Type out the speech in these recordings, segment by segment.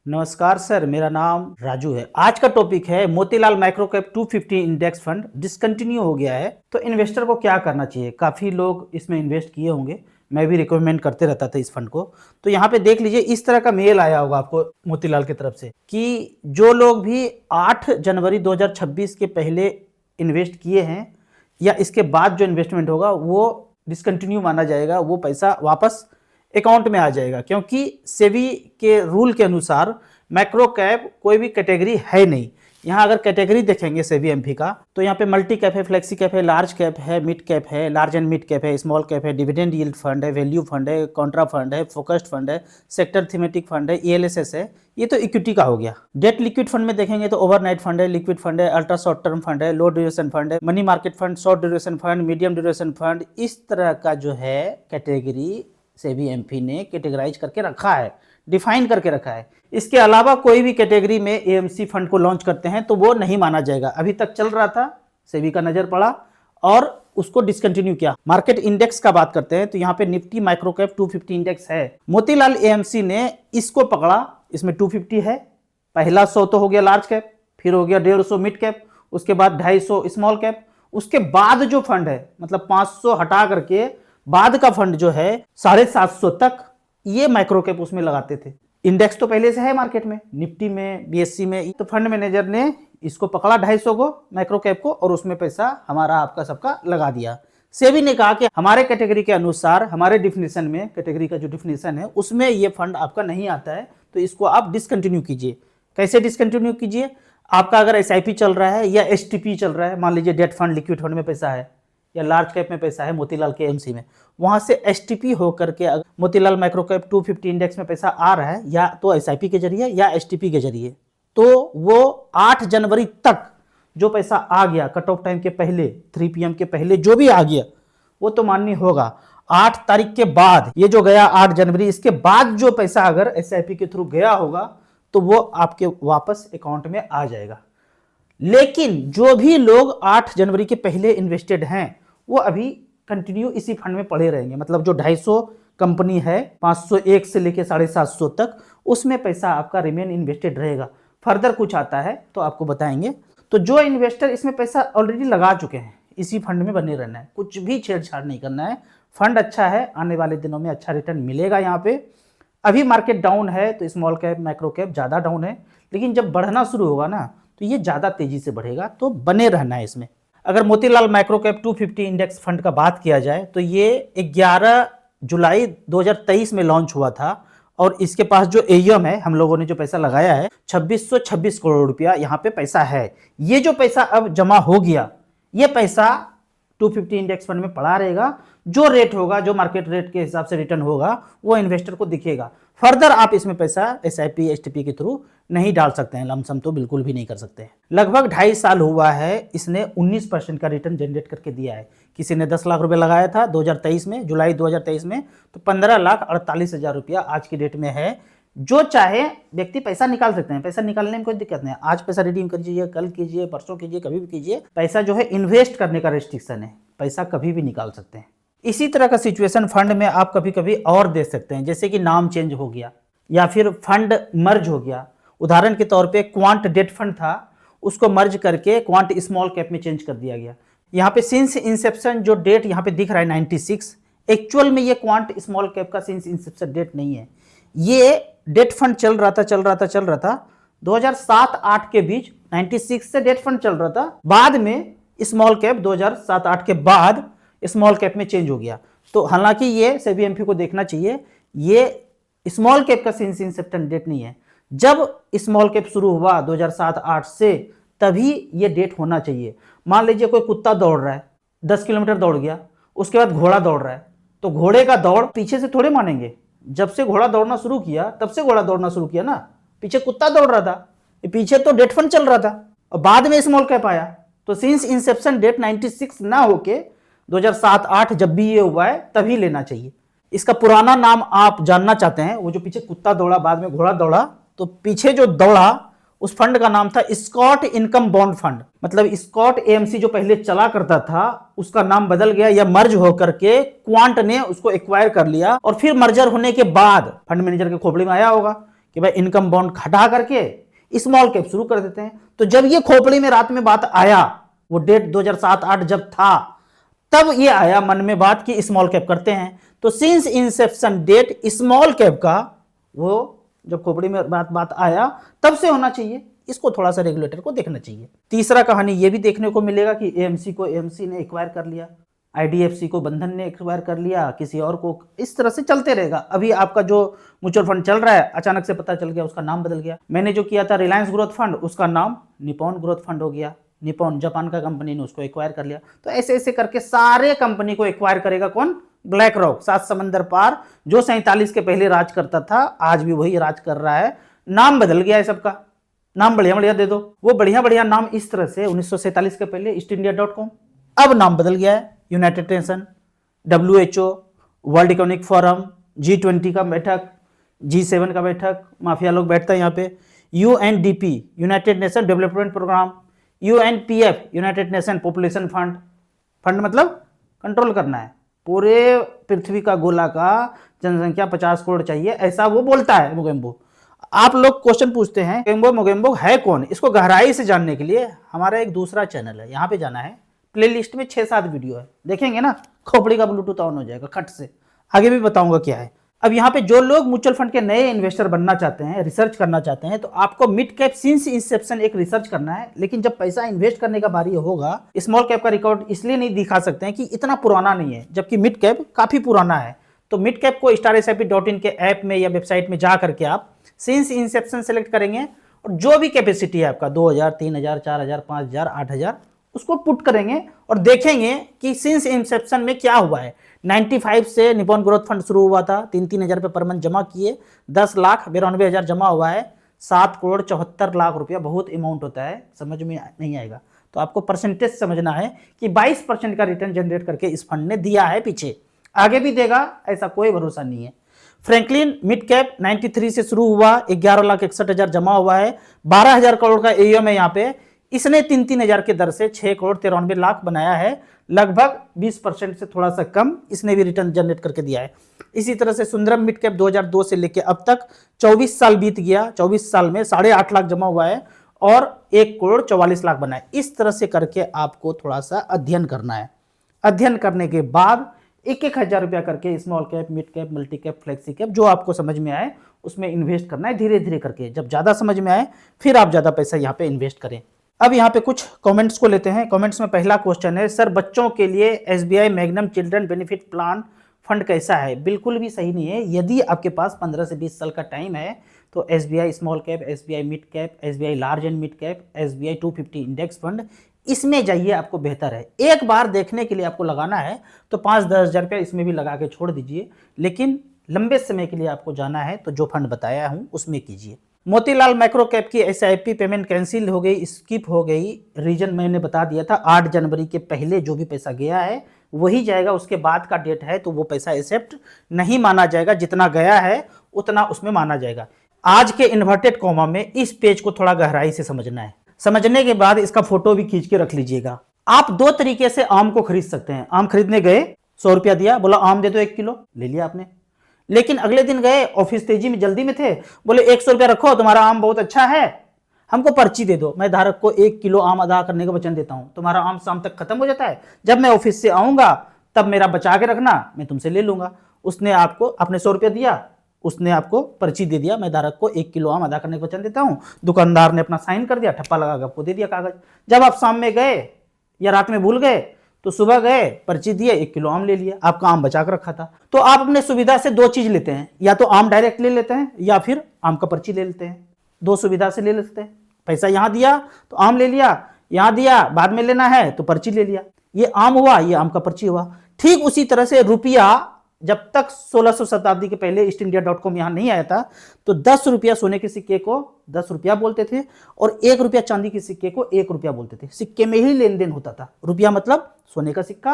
नमस्कार सर, मेरा नाम राजू है। आज का टॉपिक है Motilal micro cap 250 index fund discontinue हो गया है, तो इन्वेस्टर को क्या करना चाहिए। काफ़ी लोग इसमें इन्वेस्ट किए होंगे, मैं भी रिकमेंड करते रहता था इस फंड को। तो यहाँ पे देख लीजिए, इस तरह का मेल आया होगा आपको मोतीलाल की तरफ से कि जो लोग भी 8 जनवरी 2026 के पहले इन्वेस्ट किए हैं या इसके बाद जो इन्वेस्टमेंट होगा वो डिसकंटिन्यू माना जाएगा, वो पैसा वापस अकाउंट में आ जाएगा। क्योंकि सेबी के रूल के अनुसार मैक्रो कैप कोई भी कैटेगरी है नहीं। यहाँ अगर कैटेगरी देखेंगे सेबी एमपी का, तो यहाँ पे मल्टी कैप है, फ्लेक्सी कैप है, लार्ज कैप है, मिड कैप है, लार्ज एंड मिड कैप है, स्मॉल कैप है, डिविडेंड यील्ड फंड है, वैल्यू फंड है, कॉन्ट्रा फंड है, फोकस्ड फंड है, सेक्टर थीमेटिक फंड है, ईएलएसएस है। ये तो इक्विटी का हो गया। डेट लिक्विड फंड में देखेंगे तो ओवरनाइट फंड है, लिक्विड फंड है, अल्ट्रा शॉर्ट टर्म फंड है, लो ड्यूरेशन फंड है, money market fund, short duration fund, medium duration fund. इस तरह का जो है कैटेगरी सेबी एमपी ने कैटेगराइज करके रखा है, डिफाइन करके रखा है। इसके अलावा कोई भी कैटेगरी में एएमसी फंड को लॉन्च करते हैं तो वो नहीं माना जाएगा। अभी तक चल रहा था, सेबी का नजर पड़ा और उसको डिसकंटिन्यू किया। मार्केट इंडेक्स का बात करते हैं तो यहाँ पे निफ्टी माइक्रो कैप 250 इंडेक्स है। मोतीलाल एएमसी ने इसको पकड़ा, इसमें 250 है। पहला 100 तो हो गया लार्ज कैप, फिर हो गया 150 मिड कैप, उसके बाद 250 स्मॉल कैप, उसके बाद जो फंड है मतलब 500 हटा करके बाद का फंड जो है 750 तक, ये माइक्रो कैप उसमें लगाते थे। इंडेक्स तो पहले से है मार्केट में, निफ्टी में, बीएससी में। तो फंड मैनेजर ने इसको पकड़ा 250 को माइक्रो कैप को और उसमें पैसा हमारा आपका सबका लगा दिया। सेबी ने कहा कि हमारे कैटेगरी के अनुसार, हमारे डिफिनेशन में, कैटेगरी का जो डिफिनेशन है उसमें ये फंड आपका नहीं आता है, तो इसको आप डिसकंटिन्यू कीजिए। कैसे डिसकंटिन्यू कीजिए? आपका अगर एसआईपी चल रहा है या एसटीपी चल रहा है, मान लीजिए डेट फंड, लिक्विड फंड में पैसा है या लार्ज कैप में पैसा है मोतीलाल के एमसी में, वहां से एसटीपी होकर के मोतीलाल माइक्रो कैप 250 इंडेक्स में पैसा आ रहा है, या तो एसआईपी के जरिए या एसटीपी के जरिए, तो वो 8 जनवरी तक जो पैसा आ गया कट ऑफ टाइम के पहले, 3 PM के पहले जो भी आ गया वो तो मान्य होगा। 8 तारीख के बाद ये जो गया 8 जनवरी, इसके बाद जो पैसा अगर एसआईपी के थ्रू गया होगा तो वो आपके वापस अकाउंट में आ जाएगा। लेकिन जो भी लोग 8 जनवरी के पहले इन्वेस्टेड हैं वो अभी कंटिन्यू इसी फंड में पड़े रहेंगे। मतलब जो 250 कंपनी है, 501 से लेके 750 तक, उसमें पैसा आपका रिमेन इन्वेस्टेड रहेगा। फर्दर कुछ आता है तो आपको बताएंगे। तो जो इन्वेस्टर इसमें पैसा ऑलरेडी लगा चुके हैं, इसी फंड में बने रहना है, कुछ भी छेड़छाड़ नहीं करना है। फंड अच्छा है, आने वाले दिनों में अच्छा रिटर्न मिलेगा। यहाँ पे अभी मार्केट डाउन है तो स्मॉल कैप, माइक्रो कैप ज़्यादा डाउन है, लेकिन जब बढ़ना शुरू होगा ना तो ये ज़्यादा तेजी से बढ़ेगा, तो बने रहना है इसमें। अगर Motilal micro cap 250 index fund का बात किया जाए तो ये 11 जुलाई 2023 में लॉन्च हुआ था और इसके पास जो एयूएम है, हम लोगों ने जो पैसा लगाया है 2626 करोड़ रुपया यहाँ पे पैसा है। ये जो पैसा अब जमा हो गया, ये पैसा 250 इंडेक्स फंड में पड़ा रहेगा। जो रेट होगा, जो मार्केट रेट के हिसाब से रिटर्न होगा, वो इन्वेस्टर को दिखेगा। फर्दर आप इसमें पैसा एसआईपी, एसटीपी के थ्रू नहीं डाल सकते हैं, लमसम तो बिल्कुल भी नहीं कर सकते हैं। लगभग 2.5 साल हुआ है, इसने 19% का रिटर्न जनरेट करके दिया है। किसी ने 10 लाख रुपए लगाया था 2023 में, जुलाई 2023 में, तो 15,48,000 रुपया आज की डेट में है। जो चाहे व्यक्ति पैसा निकाल सकते हैं, पैसा निकालने में कोई दिक्कत नहीं। आज पैसा रिडीम कीजिए, कल कीजिए, परसों कीजिए, कभी भी कीजिए। पैसा जो है इन्वेस्ट करने का रेस्ट्रिक्शन है, पैसा कभी भी निकाल सकते हैं। इसी तरह का सिचुएशन फंड में आप कभी कभी और दे सकते हैं, जैसे कि नाम चेंज हो गया या फिर फंड मर्ज हो गया। उदाहरण के तौर पे क्वांट डेट फंड था, उसको मर्ज करके क्वांट स्मॉल कैप में चेंज कर दिया गया। यहाँ पे सिंस इंसेप्शन जो डेट यहाँ पे दिख रहा है 96, एक्चुअल में ये क्वांट स्मॉल कैप का सिंस इंसेप्शन डेट नहीं है। ये डेट फंड चल रहा था 2007-8 के बीच, 96 से डेट फंड चल रहा था। बाद में स्मॉल कैप 2007-8 के बाद स्मॉल कैप में चेंज हो गया। तो हालांकि ये सेबी एमपी को देखना चाहिए, ये स्मॉल कैप का सिंस इंसेप्शन डेट नहीं है। जब स्मॉल कैप शुरू हुआ 2007-8 से, तभी ये डेट होना चाहिए। मान लीजिए कोई कुत्ता दौड़ रहा है, 10 किलोमीटर दौड़ गया, उसके बाद घोड़ा दौड़ रहा है, तो घोड़े का दौड़ पीछे से थोड़े मानेंगे। जब से घोड़ा दौड़ना शुरू किया तब से घोड़ा दौड़ना शुरू किया ना, पीछे कुत्ता दौड़ रहा था, पीछे तो डेट फंड चल रहा था और बाद में स्मॉल कैप आया। तो सिंस इंसेप्शन डेट 96 ना होके 2007-8 जब भी ये हुआ है तभी लेना चाहिए। इसका पुराना नाम आप जानना चाहते हैं, वो जो पीछे कुत्ता दौड़ा बाद में घोड़ा दौड़ा, तो पीछे जो दौड़ा उस फंड का नाम था स्कॉट इनकम बॉन्ड फंड। मतलब स्कॉट एएमसी जो पहले चला करता था उसका नाम बदल गया या मर्ज होकर के क्वांट ने उसको एक्वायर कर लिया, और फिर मर्जर होने के बाद फंड मैनेजर के खोपड़ी में आया होगा कि भाई इनकम बॉन्ड हटा करके स्मॉल कैप शुरू कर देते हैं। तो जब ये खोपड़ी में रात में बात आया, वो डेट 2007-8 जब था, तब ये आया मन में बात कि स्मॉल कैप करते हैं। तो since inception date small cap का, वो जब खोपड़ी में बात आया तब से होना चाहिए। इसको थोड़ा सा रेगुलेटर को देखना चाहिए। तीसरा कहानी ये भी देखने को मिलेगा कि एएमसी को एएमसी ने एक्वायर कर लिया, आईडीएफसी को बंधन ने एक्वायर कर लिया, किसी और को, इस तरह से चलते रहेगा। अभी आपका जो म्यूचुअल फंड चल रहा है, अचानक से पता चल गया उसका नाम बदल गया। मैंने जो किया था रिलायंस ग्रोथ फंड, उसका नाम निप्पॉन ग्रोथ फंड हो गया। निप्पॉन जापान का कंपनी ने उसको एक्वायर कर लिया। तो ऐसे ऐसे करके सारे कंपनी को एक्वायर करेगा कौन? ब्लैक रॉक, सात समंदर पार, जो 47 के पहले राज करता था, आज भी वही राज कर रहा है। नाम बदल गया है सबका, नाम बढ़िया बढ़िया दे दो। वो बढ़िया बढ़िया नाम इस तरह से 1947 के पहले ईस्टइंडिया.com, अब नाम बदल गया है United nation, WHO, world economic forum, G20 का बैठक, G7 का बैठक, माफिया लोग बैठता है यहाँ पे, UNDP, United Nation Development Program, UNPF, United Nation Population Fund. Fund मतलब कंट्रोल करना है, पूरे पृथ्वी का गोला का जनसंख्या 50 करोड़ चाहिए, ऐसा वो बोलता है मोगेम्बो। आप लोग क्वेश्चन पूछते हैं मोगेम्बो है कौन? इसको गहराई से जानने के लिए हमारा एक दूसरा चैनल है, यहाँ पे जाना है, प्लेलिस्ट में 6-7 वीडियो है, देखेंगे ना, खोपड़ी का ब्लूटूथ ऑन हो जाएगा खट से। आगे भी बताऊंगा क्या है। अब यहाँ पे जो लोग म्यूचुअल फंड के नए इन्वेस्टर बनना चाहते हैं, रिसर्च करना चाहते हैं, तो आपको मिड कैप सिंस इंसेप्शन एक रिसर्च करना है। लेकिन जब पैसा इन्वेस्ट करने का बारी होगा, स्मॉल कैप का रिकॉर्ड इसलिए नहीं दिखा सकते हैं कि इतना पुराना नहीं है, जबकि मिड कैप काफी पुराना है। तो मिड कैप को StarSIP.in के ऐप में या वेबसाइट में जा करके आप सिंस इंसेप्शन सेलेक्ट करेंगे और जो भी कैपेसिटी है आपका 2000, 3000, 4000, 5000, 8000, उसको पुट करेंगे और देखेंगे कि सिंस इंसेप्शन में क्या हुआ है। 95 से निप्पॉन ग्रोथ फंड शुरू हुआ था, 3-3 हजार रुपये पर मंथ जमा किए, 10,92,000 जमा हुआ है, 7,74,00,000 रुपया बहुत अमाउंट होता है, समझ में नहीं आएगा। तो आपको परसेंटेज समझना है कि 22% का रिटर्न जनरेट करके इस फंड ने दिया है, पीछे आगे भी देगा, ऐसा कोई भरोसा नहीं है। फ्रैंकलिन मिड कैप 93 से शुरू हुआ, 11,61,000 जमा हुआ है, 12,000 करोड़ का AUM है यहाँ पे। इसने 3-3 हजार के दर से 6,93,00,000 बनाया है, लगभग 20% से थोड़ा सा कम इसने भी रिटर्न जनरेट करके दिया है। इसी तरह से सुंदरम मिड कैप 2002 से लेके अब तक 24 साल बीत गया, 24 साल में 8.5 लाख जमा हुआ है और 1,44,00,000 बनाए। इस तरह से करके आपको थोड़ा सा अध्ययन करना है। अध्ययन करने के बाद 1-1 हजार रुपया करके small cap, mid cap, multi cap, flexi cap, जो आपको समझ में आए उसमें इन्वेस्ट करना है धीरे धीरे करके। जब ज्यादा समझ में आए फिर आप ज्यादा पैसा यहाँ पे इन्वेस्ट करें। अब यहाँ पे कुछ कमेंट्स को लेते हैं। कमेंट्स में पहला क्वेश्चन है, सर बच्चों के लिए SBI magnum children benefit plan fund कैसा है? बिल्कुल भी सही नहीं है। यदि आपके पास 15 से 20 साल का टाइम है तो SBI small cap, SBI mid cap, SBI large and mid cap, SBI 250 index fund, इसमें जाइए, आपको बेहतर है। एक बार देखने के लिए आपको लगाना है तो 5-10 हजार रुपया इसमें भी लगा के छोड़ दीजिए, लेकिन लंबे समय के लिए आपको जाना है तो जो फंड बताया हूं उसमें कीजिए। मोतीलाल माइक्रो कैप की SIP पेमेंट कैंसिल हो गई, स्किप हो गई। रीजन मैंने बता दिया था, 8 जनवरी के पहले जो भी पैसा गया है वही जाएगा, उसके बाद का डेट है तो वो पैसा एक्सेप्ट नहीं माना जाएगा, जितना गया है उतना उसमें माना जाएगा। आज के इन्वर्टेड कॉमा में इस पेज को थोड़ा गहराई से समझना है। समझने के बाद इसका फोटो भी खींच के रख लीजिएगा। आप 2 तरीके से आम को खरीद सकते हैं। आम खरीदने गए, 100 रुपया दिया, बोला आम दे दो 1 किलो, ले लिया आपने। लेकिन अगले दिन गए, ऑफिस तेजी में जल्दी में थे, बोले 100 रुपया रखो, तुम्हारा आम बहुत अच्छा है, हमको पर्ची दे दो, मैं धारक को 1 किलो आम अदा करने का वचन देता हूं, तुम्हारा आम शाम तक खत्म हो जाता है, जब मैं ऑफिस से आऊंगा तब मेरा बचा के रखना, मैं तुमसे ले लूंगा। उसने आपको अपने 100 रुपया दिया, उसने आपको पर्ची दे दिया, मैं धारक को 1 किलो आम अदा करने का वचन देता हूं। दुकानदार ने अपना साइन कर दिया, ठप्पा लगा के आपको दे दिया कागज। जब आप शाम में गए या रात में भूल गए तो सुबह गए, पर्ची दिए, 1 किलो आम ले लिया, आपका आम बचा कर रखा था। तो आप अपने सुविधा से 2 चीज लेते हैं, या तो आम डायरेक्ट ले लेते हैं या फिर आम का पर्ची ले लेते हैं। 2 सुविधा से ले लेते हैं। पैसा यहां दिया तो आम ले लिया, यहां दिया बाद में लेना है तो पर्ची ले लिया। ये आम हुआ, ये आम का पर्ची हुआ। ठीक उसी तरह से रुपया, जब तक 1600 शताब्दी के पहले ईस्टइंडिया.com यहां नहीं आया था तो 10 रुपया सोने के सिक्के को 10 रुपया बोलते थे और 1 रुपया चांदी के सिक्के को 1 रुपया बोलते थे। सिक्के में ही लेन देन होता था। रुपया मतलब सोने का सिक्का,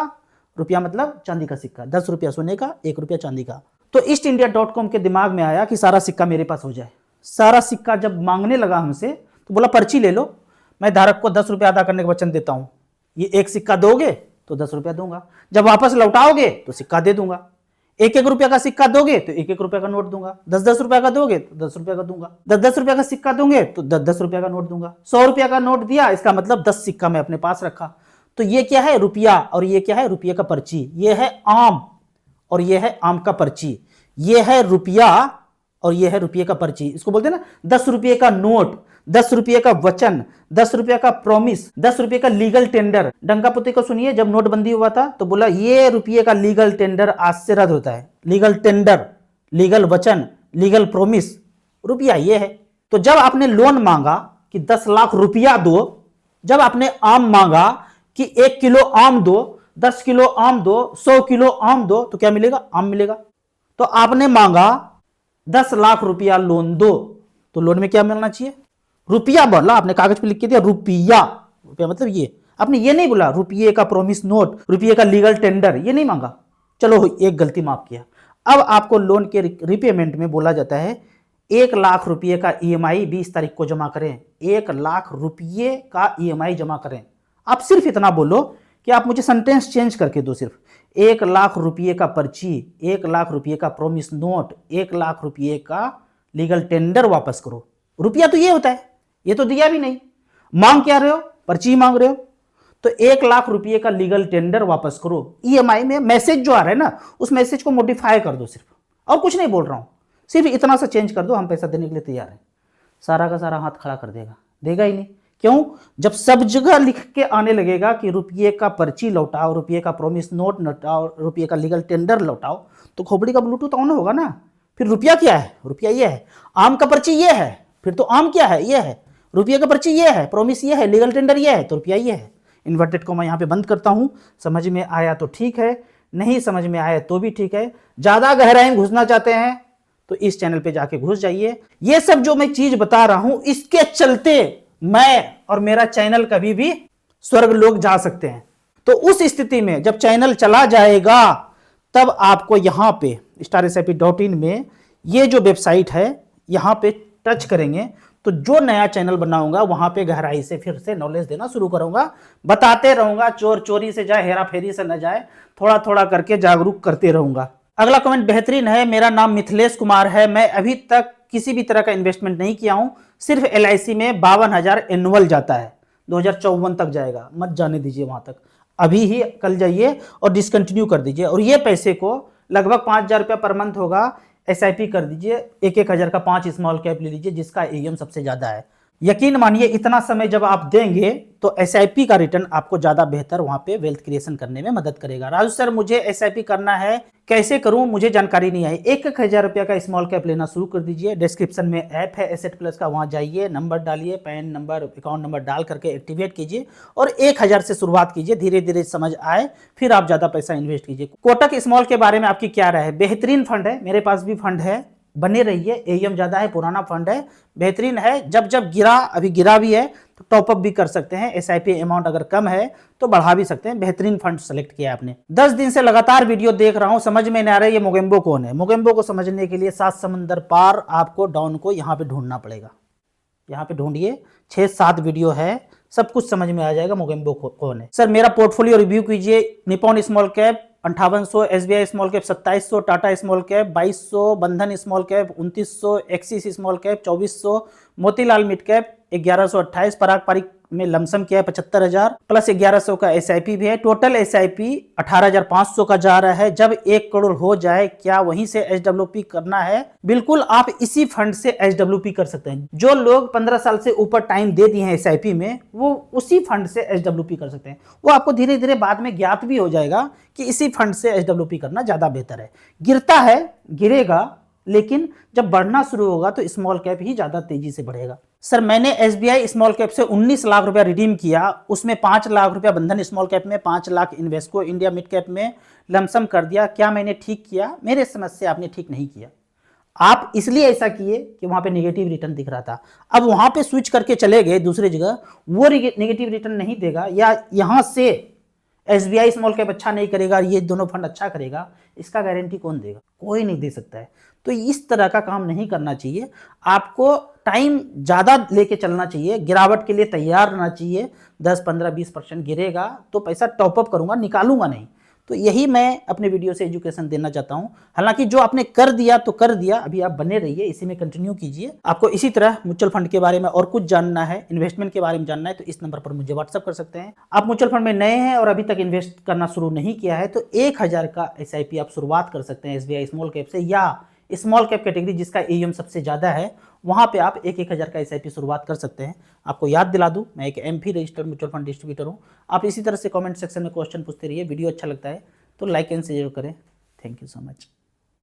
रुपया मतलब चांदी का सिक्का। 10 रुपया सोने का, 1 रुपया चांदी का। तो ईस्टइंडिया.com के दिमाग में आया कि सारा सिक्का मेरे पास हो जाए। सारा सिक्का जब मांगने लगा हमसे तो बोला पर्ची ले लो, मैं धारक को 10 रुपया अदा करने का वचन देता हूं। ये 1 सिक्का दोगे तो 10 रुपया दूंगा, जब वापस लौटाओगे तो सिक्का दे दूंगा। एक एक रुपया का सिक्का दोगे तो एक एक रुपया का नोट दूंगा, 10-10 रुपया का दोगे तो 10 रुपया का दूंगा, 10-10 रुपया का सिक्का दोगे तो 10-10 रुपया का नोट दूंगा। 100 रुपया का नोट दिया, इसका मतलब 10 सिक्का मैं अपने पास रखा। तो ये क्या है? रुपया। और ये क्या है? रुपये का पर्ची। ये है आम और ये है आम का पर्ची। ये है रुपया और ये है रुपये का पर्ची। इसको बोलते हैं ना 10 रुपये का नोट, 10 रुपये का वचन, 10 रुपये का प्रॉमिस, 10 रुपये का लीगल टेंडर। डंकापुती को सुनिए, जब नोटबंदी हुआ था तो बोला ये रुपये का लीगल टेंडर आज से रद्द होता है। लीगल टेंडर, लीगल वचन, लीगल प्रॉमिस, रुपया ये है। तो जब आपने लोन मांगा कि 10 लाख रुपया दो, जब आपने आम मांगा कि 1 किलो आम दो, 10 किलो आम दो, 100 किलो आम दो, तो क्या मिलेगा? आम मिलेगा। तो आपने मांगा 10 लाख रुपया लोन दो, तो लोन में क्या मिलना चाहिए? रुपया बोला आपने, कागज पे लिख के दिया रुपया। रुपया मतलब ये, आपने ये नहीं बोला रुपये का प्रॉमिस नोट, रुपये का लीगल टेंडर, ये नहीं मांगा। चलो एक गलती माफ किया। अब आपको लोन के रिपेमेंट में बोला जाता है 1 लाख रुपये का ईएमआई 20 तारीख को जमा करें। 1 लाख रुपये का ईएमआई जमा करें। आप सिर्फ इतना बोलो कि आप मुझे सेंटेंस चेंज करके दो, सिर्फ 1 लाख रुपये का पर्ची, 1 लाख रुपये का प्रॉमिस नोट, 1 लाख रुपये का लीगल टेंडर वापस करो। रुपया तो ये होता है, ये तो दिया भी नहीं। मांग क्या रहे हो? पर्ची मांग रहे हो। तो 1 लाख रुपये का लीगल टेंडर वापस करो। ईएमआई में मैसेज जो आ रहा है ना, उस मैसेज को मॉडिफाई कर दो सिर्फ, और कुछ नहीं बोल रहा हूं, सिर्फ इतना सा चेंज कर दो, हम पैसा देने के लिए तैयार हैं। सारा का सारा हाथ खड़ा कर देगा? देगा ही नहीं। क्यों? जब सब जगह लिख के आने लगेगा कि रुपये का पर्ची लौटाओ, रुपये का प्रॉमिस नोट लौटाओ, रुपये का लीगल टेंडर लौटाओ, तो खोपड़ी का ब्लूटूथ ऑन होगा ना। फिर रुपया क्या है? रुपया ये है। आम का पर्ची ये है, फिर तो आम क्या है? ये है। रुपये का पर्ची ये है, प्रॉमिस ये है, लीगल टेंडर ये है, तो रुपया ये है। इन्वर्टेड को मैं यहाँ पे बंद करता हूँ। समझ में आया तो ठीक है, नहीं समझ में आया तो भी ठीक है। ज्यादा गहराई में घुसना चाहते हैं तो इस चैनल पे जाके घुस जाइए। ये सब जो मैं चीज बता रहा हूं, इसके चलते मैं और मेरा चैनल कभी भी स्वर्ग लोक जा सकते हैं। तो उस स्थिति में जब चैनल चला जाएगा, तब आपको यहां पे StarSIP.in में ये जो वेबसाइट है, यहां पे टच करेंगे तो जो नया चैनल बनाऊंगा वहां पे गहराई से फिर से नॉलेज देना शुरू करूंगा। बताते रहूंगा, चोर चोरी से जाए, हेरा फेरी से न जाए, थोड़ा थोड़ा करके जागरूक करते रहूंगा। अगला कमेंट बेहतरीन है। मेरा नाम मिथिलेश कुमार है। मैं अभी तक किसी भी तरह का इन्वेस्टमेंट नहीं किया हूं। सिर्फ LIC में 52,000 एनुअल जाता है, 2054 तक जाएगा। मत जाने दीजिए वहां तक, अभी ही कल जाइए और डिसकंटिन्यू कर दीजिए। और ये पैसे को लगभग 5,000 रुपया पर मंथ होगा, SIP कर दीजिए। 1,000 का 5 स्मॉल कैप ले लीजिए, जिसका AUM सबसे ज्यादा है। यकीन मानिए इतना समय जब आप देंगे तो SIP का रिटर्न आपको ज्यादा बेहतर वहां पे वेल्थ क्रिएशन करने में मदद करेगा। राजू सर मुझे SIP करना है, कैसे करूं? मुझे जानकारी नहीं आई। 1,000 रुपया का स्मॉल कैप लेना शुरू कर दीजिए। डिस्क्रिप्शन में ऐप है एसेट प्लस का, वहां जाइए, नंबर डालिए, पैन नंबर, अकाउंट नंबर डाल करके एक्टिवेट कीजिए और 1,000 से शुरुआत कीजिए। धीरे धीरे समझ आए फिर आप ज्यादा पैसा इन्वेस्ट कीजिए। कोटक स्मॉल के बारे में आपकी क्या राय है? बेहतरीन फंड है, मेरे पास भी फंड है, बने रहिए। AUM ज्यादा है, पुराना फंड है, बेहतरीन है। जब जब गिरा, अभी गिरा भी है तो टॉपअप भी कर सकते हैं। SIP अमाउंट अगर कम है तो बढ़ा भी सकते हैं। बेहतरीन फंड सेलेक्ट किया आपने। 10 दिन से लगातार वीडियो देख रहा हूं, समझ में नहीं आ रहा है ये मोगेम्बो कौन है। मोगेम्बो को समझने के लिए 7 समंदर पार आपको डॉन को यहाँ पे ढूंढना पड़ेगा। यहाँ पे ढूंढिए, 6-7 वीडियो है, सब कुछ समझ में आ जाएगा मोगेम्बो कौन है। सर मेरा पोर्टफोलियो रिव्यू कीजिए। Nippon small cap 5800, SBI small cap 2700, Tata small cap 2200, बंधन small cap 2900, axis small cap 2400, Motilal mid cap 1128, पराग पारिक में लमसम किया है 75,000 प्लस 1100 का SIP भी है। टोटल SIP 18,500 का जा रहा है। जब 1 करोड़ हो जाए, क्या वहीं से SWP करना है? बिल्कुल, आप इसी फंड से SWP कर सकते हैं। जो लोग 15 साल से ऊपर टाइम दे दिए हैं SIP में, वो उसी फंड से SWP कर सकते हैं। वो आपको धीरे धीरे बाद में ज्ञात भी हो जाएगा कि इसी फंड से SWP करना ज्यादा बेहतर है। गिरता है, गिरेगा, लेकिन जब बढ़ना शुरू होगा तो स्मॉल कैप ही ज्यादा तेजी से बढ़ेगा। सर मैंने SBI स्मॉल कैप से 19 लाख रुपया रिडीम किया, उसमें 5 लाख रुपया बंधन स्मॉल कैप में, 5 lakh Invesco India mid cap में लमसम कर दिया। क्या मैंने ठीक किया? मेरे समझ से आपने ठीक नहीं किया। आप इसलिए ऐसा किए कि वहां पे नेगेटिव रिटर्न दिख रहा था। अब वहां पे स्विच करके चले गए दूसरी जगह, वो नेगेटिव रिटर्न नहीं देगा, या यहां से SBI स्मॉल कैप अच्छा नहीं करेगा, ये दोनों फंड अच्छा करेगा, इसका गारंटी कौन देगा? कोई नहीं दे सकता है। तो इस तरह का काम नहीं करना चाहिए। आपको टाइम ज़्यादा लेके चलना चाहिए, गिरावट के लिए तैयार रहना चाहिए। 10, 15, 20% गिरेगा तो पैसा टॉपअप करूंगा, निकालूंगा नहीं। तो यही मैं अपने वीडियो से एजुकेशन देना चाहता हूं। हालांकि जो आपने कर दिया तो कर दिया, अभी आप बने रहिए, इसी में कंटिन्यू कीजिए। आपको इसी तरह म्यूचुअल फंड के बारे में और कुछ जानना है, इन्वेस्टमेंट के बारे में जानना है, तो इस नंबर पर मुझे व्हाट्सअप कर सकते हैं। आप म्यूचुअल फंड में नए हैं और अभी तक इन्वेस्ट करना शुरू नहीं किया है तो 1000 का SIP आप शुरुआत कर सकते हैं SBI स्मॉल कैप से, या स्मॉल कैप कैटेगरी जिसका AUM सबसे ज्यादा है वहां पे आप 1000 का SIP शुरुआत कर सकते हैं। आपको याद दिला दूं, मैं एक MP registered mutual fund distributor हूं। आप इसी तरह से कमेंट सेक्शन में क्वेश्चन पूछते रहिए। वीडियो अच्छा लगता है तो लाइक एंड शेयर करें। Thank you so much.